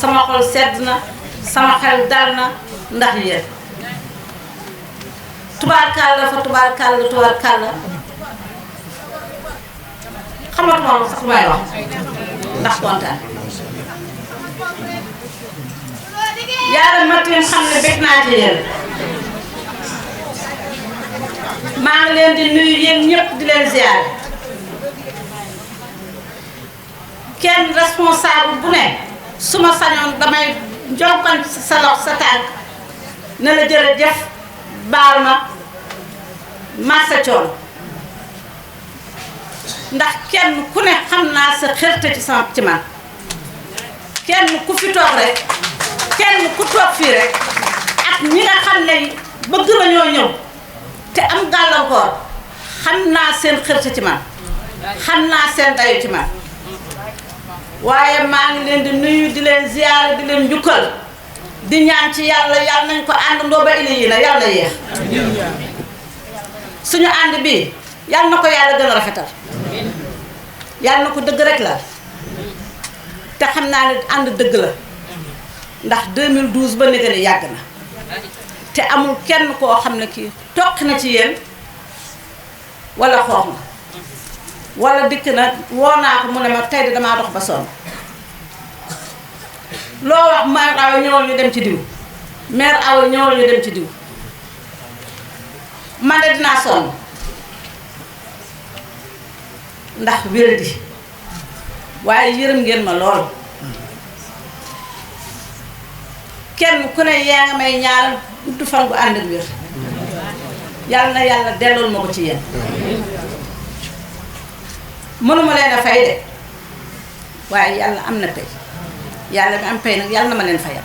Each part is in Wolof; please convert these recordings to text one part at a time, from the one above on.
sama xol sedd na sama xel dal na ndax yéen tubaarkàlla fa tubaarkàlla xamatuma sax lu may wax ndax kontaan yàlla ma tim xam ne bég naa ci yéen maa ngi leen di nuyu yéen ñëpp di leen ziar kenn responsable bu ne su ma sañoon damay jokkoon sa lox sa tànk ne la jërëjëf baal ma massa coon ndax kenn ku ne xam naa sa xërte ci man kenn ku fi toog rek kenn ku toog fii rek ak ñi nga xam ne bëgg nañoo ñëw te am gàllankoor xam naa seen xërte ci man xam naa seen dayu ci man waaye maa ngi leen di nuyu di leen ziyaara di leen njukkal di ñaan ci yàlla nañ ko àndandoo ba ili yi na yàlla yéex suñu ànd bi yàlla na ko yàlla gën a rafetal yàlla na ko dëgg rek la te xam naa ne ànd dëgg la ndax 2012 ba léegi ne yàgg na te amul kenn koo xam ne kii toq na ci yéen wala xoox na wala dikk na woo naa ko mu ne ma tey de damaa dox ba sonn loo wax maire awa ñëwal ñu dem ci diw maire awa ñëwal ñu dem ci diw man de dinaa sonn ndax wéradi waaye yërëm ngeen ma lool kenn ku ne yaa nga may ñaanal gudd fan gu ànd ak wér yàlla na yàlla dellool ma ko ci yéen mënuma leen a fay de waaye yàlla am na pay yàlla mi am pay nag yàlla na ma leen fayal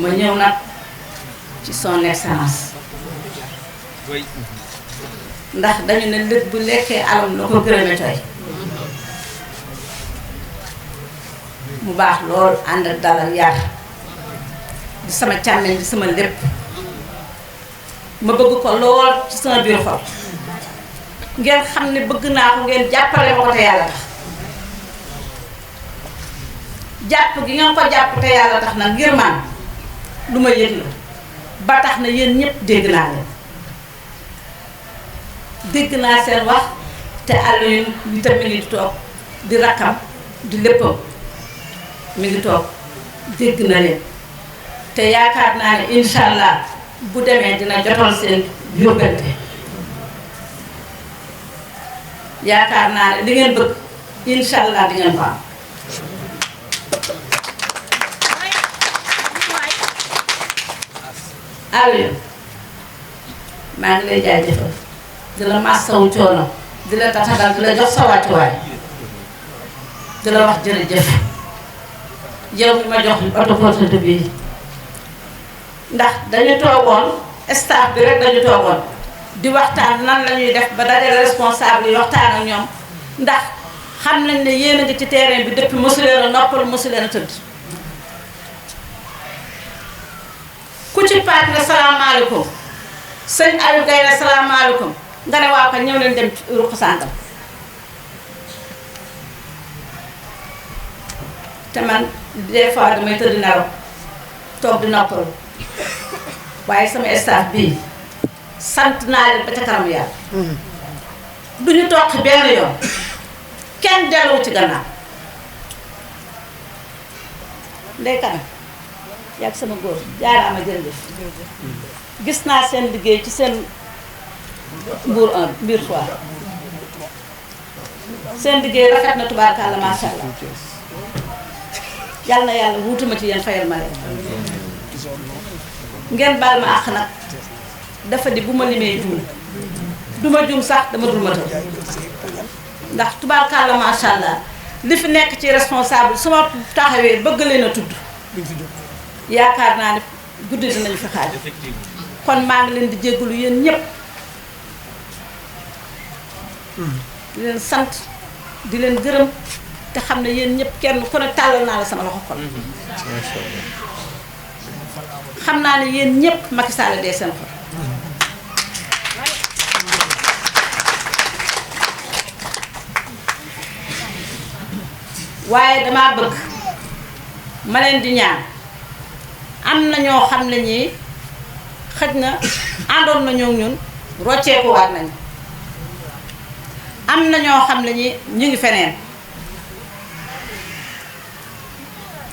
ma ñëw nag ci son excellence ndax dañu ne lëg bu lekkee alam la ko gërëme coy mu baax lool ànd ak dal ak yar di sama càmmeñ di sama lépp ma bëgg ko lool ci sama biir xol ngeen xam ne bëgg naa ko ngeen jàppale ma ko te yàlla tax jàpp gi ngeen ko jàpp te yàlla tax nag ngir man lu ma yëg la ba tax na yéen ñëpp dégg naa leen dégg naa seen wax te àll yu tam mi ngi toog di rakkam di léppam mi ngi toog dégg na leen te yaakaar naa ne incha allah bu demee dina jotal seen yóbbante yaakaar naa ne li ngeen bëgg incha allah di ngeen ko am Aliou maa ngi lay jaajëfal di la massawu coono di la tatagal di la jox sa wàccuwaay di la wax jërëjëf yow mi ma jox oto portée bii ndax dañu toogoon staff bi rek dañu toogoon di waxtaan nan la ñuy def ba dajale responsable yi waxtaan ak ñoom ndax xam nañ ne yéen a ngi ci terrain bi depuis mosu leen a noppal mosu leen a tëdd ku ci paat ne salaamaaleykum sëñ Aliou Gaye ne salaamaaleykum nga ne waaw ko ñëw leen dem ruq sàngam te man des fois damay tëdd nelaw toog di noppalu waaye sama staff bii sant naa leen ba ca kanam yàlla duñu toog benn yoon kenn delluwu ci gannaaw ndey kanam yàgg sama góor jaaraama jërëjëf gis naa seen liggéey ci seen mbuur mbir fois seen liggéey rafet na tubaarkàlla masha Allah yàlla na yàlla wuutuma ci yéen fayal ma leen ngeen baal ma àq nag dafa di bu ma limee juum du ma juum sax dama dul ma tëb ndax tubaarkàlla masha Allah li fi nekk ci responsable su ma taxawee bëgg leen a tudd yaakaar naa ne guddi dinañu fi xaaj kon maa ngi leen di jéggalu yéen ñëpp di leen sant di leen gërëm te xam ne yéen ñëpp kenn ku ne tàllal naa la sama loxo xol xam naa ne yéen ñëpp Macky Sall dee seen xol waaye damaa bëgg ma leen di ñaan am na ñoo xam ne ñii xëj na àndoon nañoo ñun rocceekuwaat nañu am na ñoo xam ne ñi ñu ngi feneen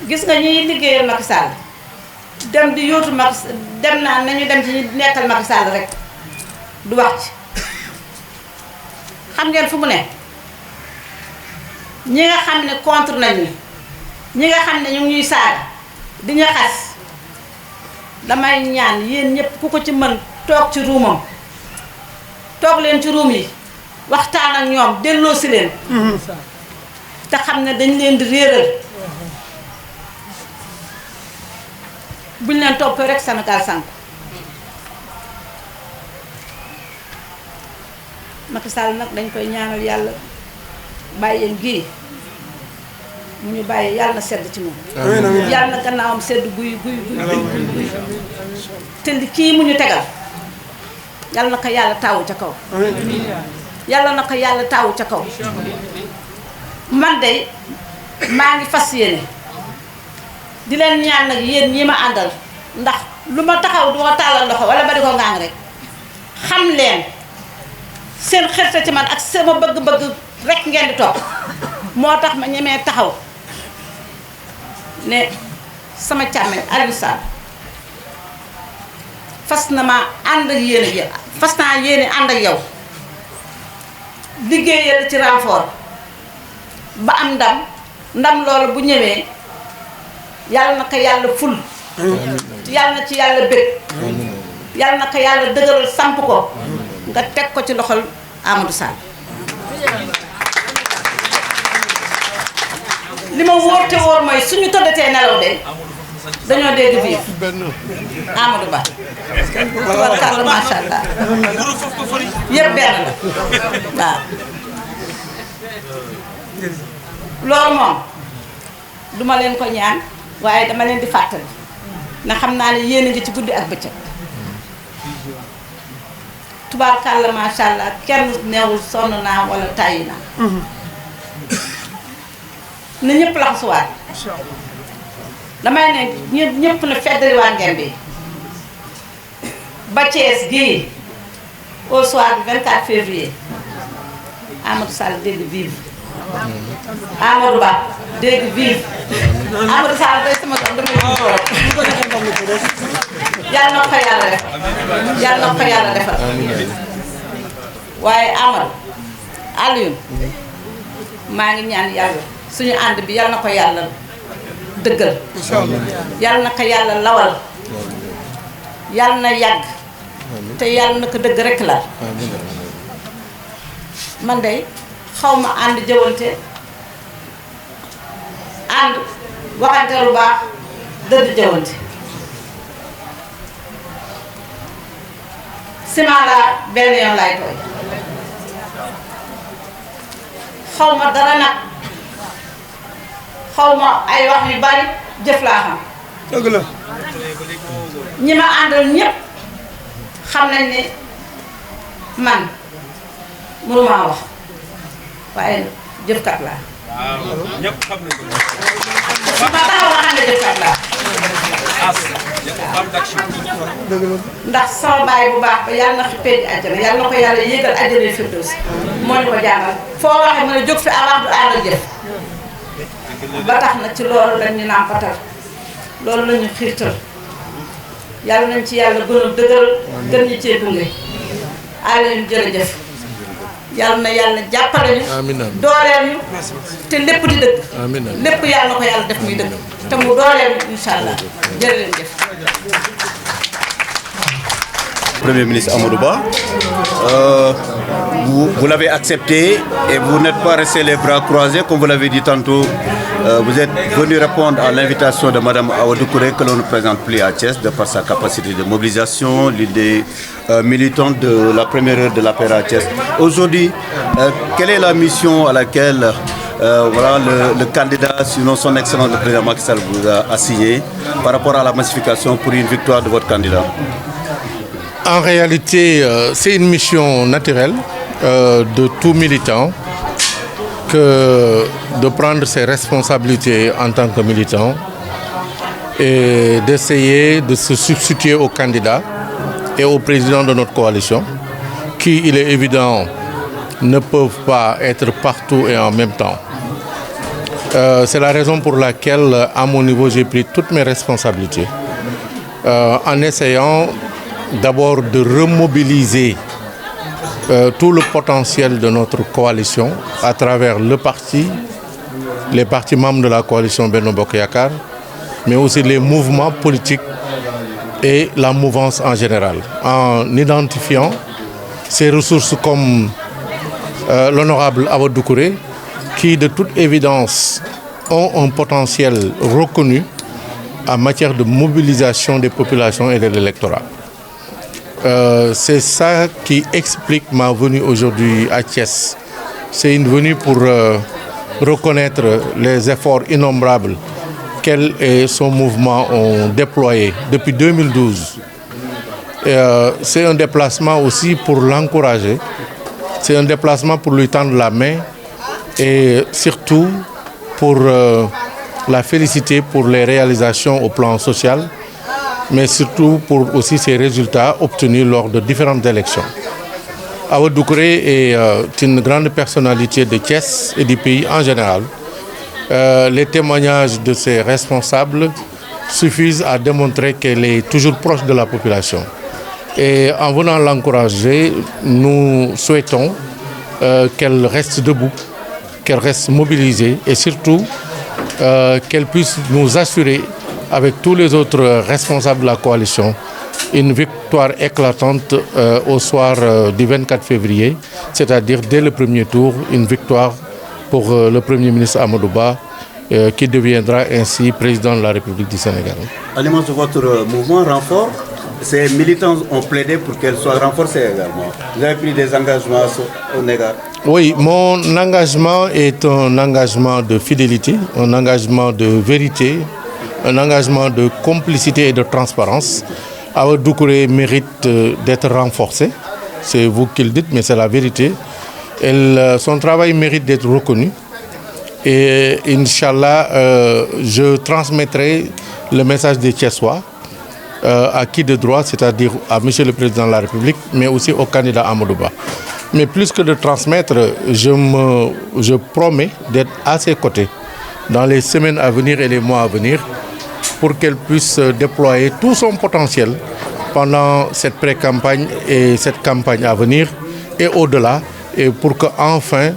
gis nga ñuy liggéeyal Macky Sall dem di yóotu Macky dem naan nañu dem ci ñi nekkal Macky Sall rek du wax ci xam ngeen fu mu ne ñi nga xam ne contre nañu ñi nga xam ne ñu ngi ñuy saaga di ñu xas damay ñaan yéen ñëpp ku ko ci mën toog ci ruumam toog leen ci ruum yi waxtaan ak ñoom delloo si leen te xam ne dañ leen di réeral buñ leen toppee rek Sénégal sànk Macky Sall nag dañ koy ñaanal yàlla bàyyeen gii mu ñu bàyyi yàlla na sedd ci moom yàlla na gannaawam sedd guy te li kii mu ñu tegal yàlla na ko yàlla taawu ca kaw yàlla na ko yàlla taawu ca kaw man de maa ngi fas yéene di leen ñaan nag yéen ñi ma àndal ndax lu ma taxaw du ma tàllal loxo wala ba di ko ngaang rek xam leen seen xerte ci man ak sama bëgg-bëgg rek ngeen di topp moo tax ma ñemee taxaw ne sama càmmeñ Aliou Sall fas na ma ànd ak yéen ak yow fas naa yéene ànd ak yow liggéeyal ci renfort ba am ndam loolu bu ñëwee yàlla na ko yàlla ful yàlla na ci yàlla bëgg yàlla na ko yàlla dëgëral samp ko nga teg ko ci loxol Amadou Sall li ma wóor te wóor mooy suñu tëddatee nelaw de dañoo dégg fii Amadou Ba tubarkàlla macha allah yëpp benn la waaw loolu moom duma leen ko ñaan waaye dama leen di fàttali na xam naa ne yéen a ngi ci guddi ak bëccëg tubarkàlla macha allah kenn neewul sonn naa wala tàyyi naa na ñëpp laxasuwaat damay ne ñëpp na feddaliwaat ngeen bi ba Thiès gii au soir du 24 février Amadou Sall dégg vive Amadou Ba dégg vive Amadou Sall day sama doom damay ko yàlla na ko yàlla def yàlla na ko yàlla defal waaye Amadou Alioune maa ngi ñaan yàlla suñu ànd bi yàlla na ko yàlla dëggal yàlla na ko yàlla lawal yàlla na yàgg te yàlla na ko dëgg rekk la man de xaw ma ànd jëwante ànd waxante lu baax dëdd jëwante ciment laa benn yoon laay tooy xaw ma dara nag xaw ma ay wax yu bari jëf laa xam dëgg la ñi ma àndal ñépp xam nañ ne man mënumaa wax waaye jëfkat laa ñëpp xam nañ ko. ma taxaw ma xam ne jëfkat laa ndax sama baay bu baax ba yàlla na xippee di àjjana yàlla na ko yàlla yéegal àjjana firdawsi moo ñu ko jàngal foo waxee mën a jóg fi avant du ànd ak jëf ba tax na ci loolu lañ ñu nàmpatal loolu lañu xiirtal yàlla nañ ci yàlla gën a dëgëral gën ñu cee gunge Alioune jërëjëf yàlla na yàlla jàppale ñu dooleel ñu te lépp di dëgg lépp yàlla na ko yàlla def muy dëgg te mu dooleel ñu incha allah jërë leen jëf Premier ministre Amadou Ba, vous l'avez accepté et vous n'êtes pas resté les bras croisés comme vous l'avez dit tantôt. Vous êtes venu répondre à l'invitation de Mme Awadou Kouré que l'on ne présente plus à Thiès de par sa capacité de mobilisation, l'idée militante de la première heure de l'APR à Thiès. Aujourd'hui, quelle est la mission à laquelle voilà, le candidat, sinon son excellence le président Macky Sall vous a assigné par rapport à la massification pour une victoire de votre candidat? En réalité, c'est une mission naturelle de tout militant que de prendre ses responsabilités en tant que militant et d'essayer de se substituer aux candidats et au président de notre coalition, qui, il est évident, ne peuvent pas être partout et en même temps. C'est la raison pour laquelle, à mon niveau, j'ai pris toutes mes responsabilités en essayant d'abord de remobiliser tout le potentiel de notre coalition à travers le parti, les partis membres de la coalition Benno Bokk Yakaar, mais aussi les mouvements politiques et la mouvance en général, en identifiant ces ressources comme l'honorable Awa Doucouré, qui de toute évidence ont un potentiel reconnu en matière de mobilisation des populations et de l'électorat. C'est ça qui explique ma venue aujourd'hui à Thiès. C'est une venue pour reconnaître les efforts innombrables qu'elle et son mouvement ont déployés depuis 2012. C'est un déplacement aussi pour l'encourager. C'est un déplacement pour lui tendre la main et surtout pour la féliciter pour les réalisations au plan social, mais surtout pour aussi ses résultats obtenus lors de différentes élections. Awa Doucouré est une grande personnalité de Thiès et du pays en général. Les témoignages de ses responsables suffisent à démontrer qu'elle est toujours proche de la population. Et en venant l'encourager, nous souhaitons qu'elle reste debout, qu'elle reste mobilisée et surtout qu'elle puisse nous assurer, avec tous les autres responsables de la coalition, une victoire éclatante au soir du 24 février, c'est-à-dire dès le premier tour, une victoire pour le Premier ministre Amadou Ba, qui deviendra ainsi président de la République du Sénégal. À l'image de votre mouvement Renfort, ces militants ont plaidé pour qu'elle soit renforcée également. Vous avez pris des engagements au égard? Oui, mon engagement est un engagement de fidélité, un engagement de vérité, un engagement de complicité et de transparence. Awa Doucouré mérite d'être renforcée. C'est vous qui le dites, mais c'est la vérité. Son travail mérite d'être reconnu. Et Inch'Allah, je transmettrai le message des Thiessois à qui de droit, c'est-à-dire à Monsieur le Président de la République, mais aussi au candidat Amadou Ba. Mais plus que de transmettre, je promets d'être à ses côtés dans les semaines à venir et les mois à venir pour qu'elle puisse déployer tout son potentiel pendant cette pré-campagne et cette campagne à venir et au-delà, et pour qu'enfin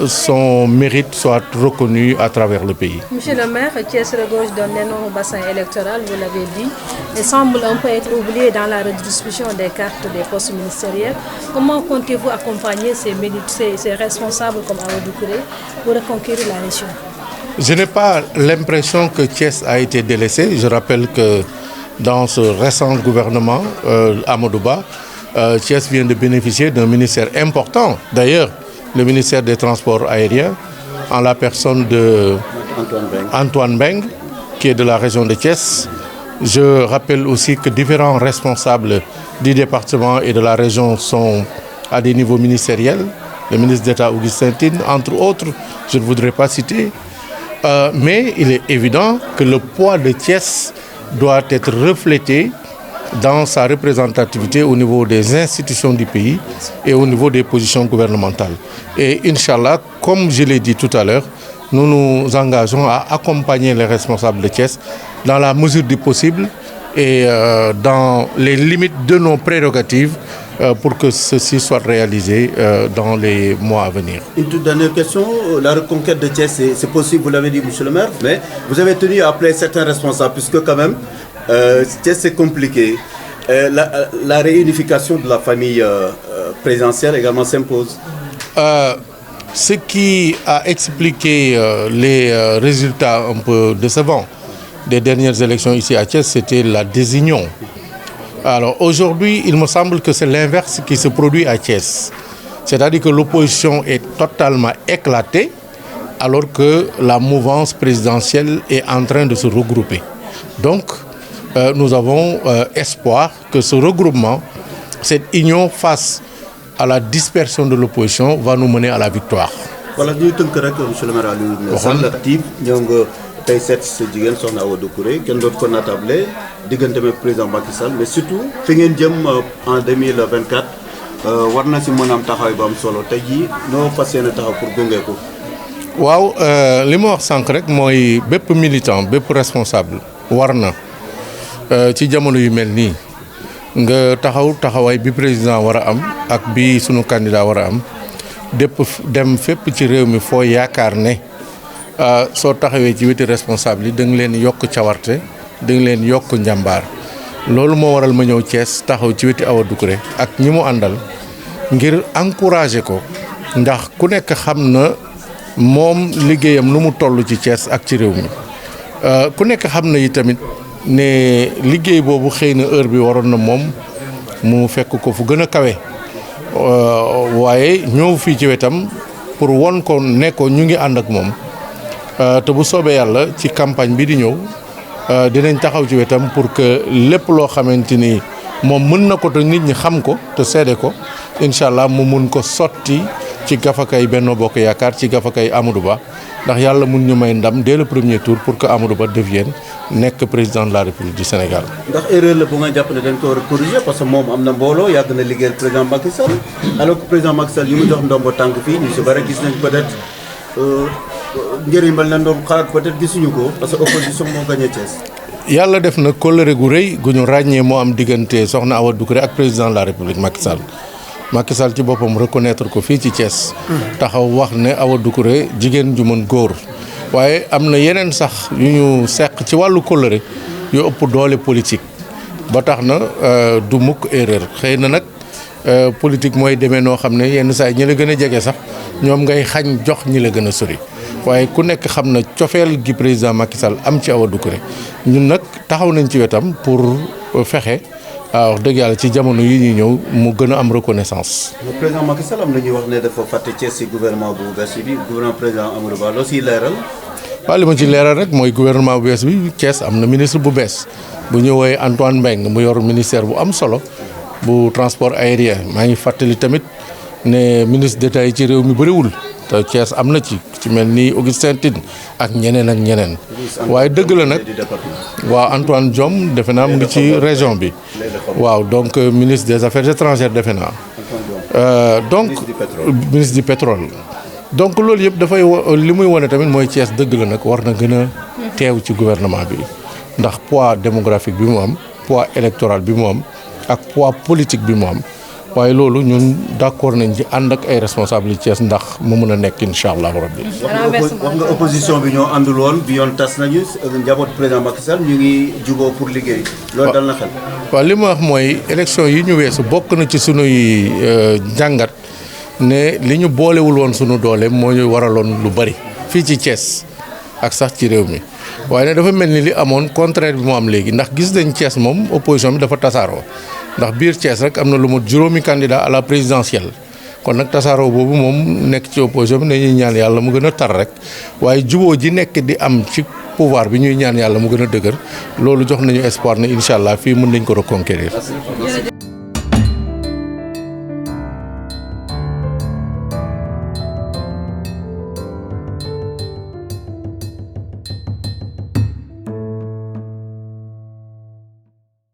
son mérite soit reconnu à travers le pays. Monsieur le maire, Thiès regorge d'un énorme bassin électoral, vous l'avez dit, et semble un peu être oublié dans la redistribution des cartes des postes ministériels. Comment comptez-vous accompagner ces responsables comme Awa Doucouré pour reconquérir la région? Je n'ai pas l'impression que Thiès a été délaissé. Je rappelle que dans ce récent gouvernement, Amadou Ba, Thiès vient de bénéficier d'un ministère important. D'ailleurs, le ministère des Transports aériens, en la personne de Antoine Beng, qui est de la région de Thiès. Je rappelle aussi que différents responsables du département et de la région sont à des niveaux ministériels. Le ministre d'État Augustin Tine, entre autres, je ne voudrais pas citer. Mais il est évident que le poids de Thiès doit être reflété dans sa représentativité au niveau des institutions du pays et au niveau des positions gouvernementales. Et Inch'Allah, comme je l'ai dit tout à l'heure, nous nous engageons à accompagner les responsables de Thiès dans la mesure du possible et dans les limites de nos prérogatives pour que ceci soit réalisé dans les mois à venir. Une toute dernière question, la reconquête de Thiès, c'est possible, vous l'avez dit, monsieur le maire, mais vous avez tenu à appeler certains responsables, puisque quand même, Thiès c'est compliqué. La réunification de la famille présidentielle également s'impose. Ce qui a expliqué les résultats un peu décevants des dernières élections ici à Thiès, c'était la désunion. Alors aujourd'hui, il me semble que c'est l'inverse qui se produit à Thiès. C'est-à-dire que l'opposition est totalement éclatée alors que la mouvance présidentielle est en train de se regrouper. Donc, nous avons espoir que ce regroupement, cette union face à la dispersion de l'opposition va nous mener à la victoire. voilà ñuy tënk rek monsieur le maire Aliou Sall active ñëw nga tey seet sa jigéen soxna Awa Doucouré kenn doot ko natable diggante ak président Macky Sall mais surtout fi ngeen jëm en 2024 war na si mën am taxawaay bu am solo tey jii noo fas yéene taxaw pour gunge ko. waaw li ma wax sànq rek mooy bépp militant bépp responsable war na ci jamono yu mel nii nga taxawaay bi président war a am ak bi sunu candidat war a am dem fépp ci réew mi foo yaakaar ne soo taxawee ci weti responsable yi da nga leen yokk cawarte da nga leen yokk njàmbaar loolu moo waral ma ñëw Thiès taxaw ci weti Awa Doucouré ak ñi mu àndal ngir encourager ko ndax ku nekk xam na moom liggéeyam nu mu toll ci Thiès ak ci réew mi ku nekk xam na yi tamit ne liggéey boobu xëy na heure bi waroon na moom mu fekk ko fu gën a kawe waaye ñëw fii ci wetam pour won ko ne ko ñu ngi ànd ak moom te bu soobee yàlla ci campagne bi di ñëw dinañ taxaw ci wetam pour que lépp loo xamante ni moom mën na ko te nit ñi xam ko te seede ko incha allah mu mun ko sotti ci gafakay Benno Bokk Yaakaar ci gafakay Amadou Ba ndax yàlla mun ñu may ndam dès le premier tour pour que Amadou Ba devienne nekk président de la République du Sénégal. ndax erreur la bu nga jàpp ne dañ ko war a corriger parce que moom am na mbooloo yàgg na liggéeyal président Macky Sall alors que président Macky Sall yi mu jox ndombo tànk fii ñu si bëri gis nañ peut-être njëriñ bal na doon xalaat peut-être gisuñu ko parce que opposition moo gagné Thiès. yàlla def na kóllëre gu rëy gu ñu ràññee moo am diggante soxna Awa Doucouré ak président de la République Macky Sall. Macky Sall ci boppam reconnaître ko fii ci Thiès. taxaw wax ne Awa Doucouré jigéen ju mën góor. waaye am na yeneen sax yu ñu seq ci wàllu kóllëre yu ëpp doole politique ba tax na du mukk erreur xëy na nag politique mooy demee noo xam ne yenn saa yi ñi la gën a jege sax ñoom ngay xañ jox ñi la gën a sori waaye ku nekk xam na cofeel gi président Macky Sall am ci Awa Doucouré ñun nag taxaw nañ ci wetam pour fexe wax dëgg yàlla ci jamono yi ñuy ñëw mu gën a am reconnaissance. le président Macky Sall am na ñuy wax ne dafa fàtte Thiès si gouvernement bu bees bi gouvernement président Amadou Ba loo siy leeral. waaw li ma ci leeral rek mooy gouvernement bu bees bi Thiès am na ministre bu bees bu ñu woowee Antoine Mbengue mu yor ministère bu am solo bu transport aérien maa ngi fàttali tamit ne ministre d'État yi ci réew mi bëriwul te Thiès am na ci mel ni Augustin Tine ak ñeneen. waaye dëgg la nag waaw Antoine Diome defe naa mu ngi ci région bi. waaw donc ministre des affaires étrangères defe naa. donc ministre du pétrole. donc loolu yëpp dafay li muy wane tamit mooy Thiès dëgg la nag war na gën a teew ci gouvernement bi ndax poids démographique bi mu am poids électoral bi mu am ak poids politique bi mu am waaye loolu ñun d'accord nañ ci ànd ak ay responsables Thiès ndax mu mën a nekk incha allahu rabbi. wax nga opposition bi ñoo àndul woon bi yoon tas nañu njaboot président Macky Sall ñu ngi juboo pour liggéey. loolu dal na xel. waaw li ma wax mooy élection yi ñu weesu bokk na ci sunuy jàngat. ne li ñu boolewul woon sunu doole moo ñu waraloon lu bari fii ci Thiès ak sax ci réew mi waaye ne dafa mel ni li amoon contraire bi mu am léegi ndax gis nañ Thiès moom opposition bi dafa tasaaroo ndax biir Thiès rek am na lu mu juróomi candidat à la présidentielle kon nag tasaaroo boobu moom nekk ci opposition bi dañuy ñaan yàlla mu gën a tar rek waaye juboo ji nekk di am ci pouvoir bi ñuy ñaan yàlla mu gën a dëgër loolu jox nañu espoir ne incha allah fii mën nañ ko reconquérir.